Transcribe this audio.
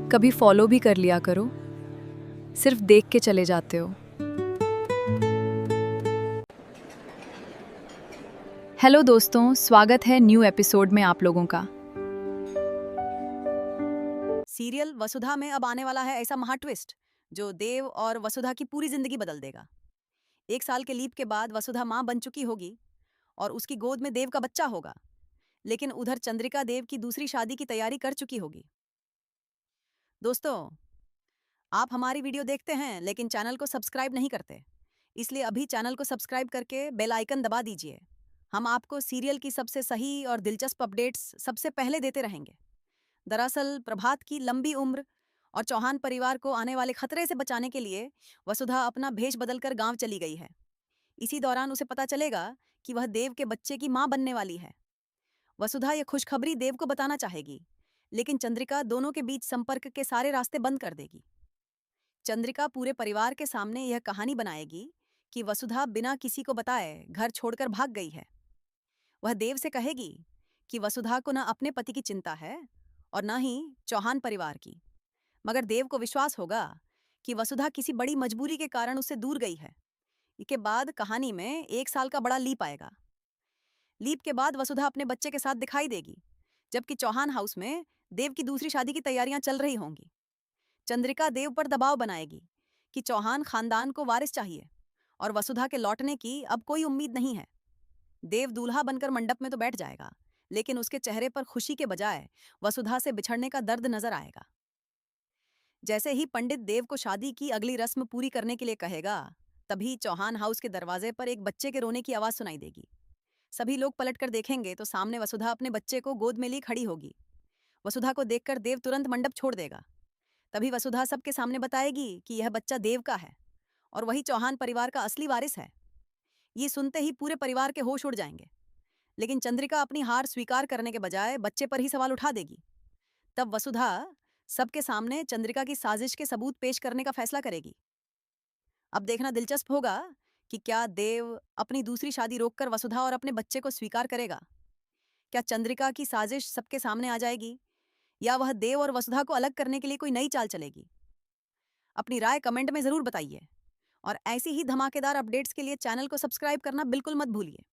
कभी फॉलो भी कर लिया करो, सिर्फ देख के चले जाते हो। हेलो दोस्तों, स्वागत है न्यू एपिसोड में आप लोगों का। सीरियल वसुधा में अब आने वाला है ऐसा महा ट्विस्ट जो देव और वसुधा की पूरी जिंदगी बदल देगा। 1 साल के लीप के बाद वसुधा माँ बन चुकी होगी और उसकी गोद में देव का बच्चा होगा। लेकिन उधर चंद्रिका देव की दूसरी शादी की तैयारी कर चुकी होगी। दोस्तों, आप हमारी वीडियो देखते हैं लेकिन चैनल को सब्सक्राइब नहीं करते, इसलिए अभी चैनल को सब्सक्राइब करके बेल आइकन दबा दीजिए। हम आपको सीरियल की सबसे सही और दिलचस्प अपडेट्स सबसे पहले देते रहेंगे। दरअसल प्रभात की लंबी उम्र और चौहान परिवार को आने वाले खतरे से बचाने के लिए वसुधा अपना भेष बदलकर गांव चली गई है। इसी दौरान उसे पता चलेगा कि वह देव के बच्चे की मां बनने वाली है। वसुधा यह खुशखबरी देव को बताना चाहेगी, लेकिन चंद्रिका दोनों के बीच संपर्क के सारे रास्ते बंद कर देगी। चंद्रिका पूरे परिवार के सामने यह कहानी बनाएगी कि वसुधा बिना किसी को बताए घर छोड़कर भाग गई है। वह देव से कहेगी कि वसुधा को न अपने पति की चिंता है और न ही चौहान परिवार की। मगर देव को विश्वास होगा कि वसुधा किसी बड़ी मजबूरी के कारण उससे दूर गई है। इसके बाद कहानी में 1 साल का बड़ा लीप आएगा। लीप के बाद वसुधा अपने बच्चे के साथ दिखाई देगी, जबकि चौहान हाउस में देव की दूसरी शादी की तैयारियां चल रही होंगी। चंद्रिका देव पर दबाव बनाएगी कि चौहान खानदान को वारिस चाहिए और वसुधा के लौटने की अब कोई उम्मीद नहीं है। देव दूल्हा बनकर मंडप में तो बैठ जाएगा, लेकिन उसके चेहरे पर खुशी के बजाय वसुधा से बिछड़ने का दर्द नजर आएगा। जैसे ही पंडित देव को शादी की अगली रस्म पूरी करने के लिए कहेगा, तभी चौहान हाउस के दरवाजे पर एक बच्चे के रोने की आवाज सुनाई देगी। सभी लोग पलटकर देखेंगे तो सामने वसुधा अपने बच्चे को गोद में ली खड़ी होगी। वसुधा को देखकर देव तुरंत मंडप छोड़ देगा। तभी वसुधा सबके सामने बताएगी कि यह बच्चा देव का है और वही चौहान परिवार का असली वारिस है। ये सुनते ही पूरे परिवार के होश उड़ जाएंगे, लेकिन चंद्रिका अपनी हार स्वीकार करने के बजाय बच्चे पर ही सवाल उठा देगी। तब वसुधा सबके सामने चंद्रिका की साजिश के सबूत पेश करने का फैसला करेगी। अब देखना दिलचस्प होगा कि क्या देव अपनी दूसरी शादी रोककर वसुधा और अपने बच्चे को स्वीकार करेगा। क्या चंद्रिका की साजिश सबके सामने आ जाएगी या वह देव और वसुधा को अलग करने के लिए कोई नई चाल चलेगी। अपनी राय कमेंट में जरूर बताइए और ऐसी ही धमाकेदार अपडेट्स के लिए चैनल को सब्सक्राइब करना बिल्कुल मत भूलिए।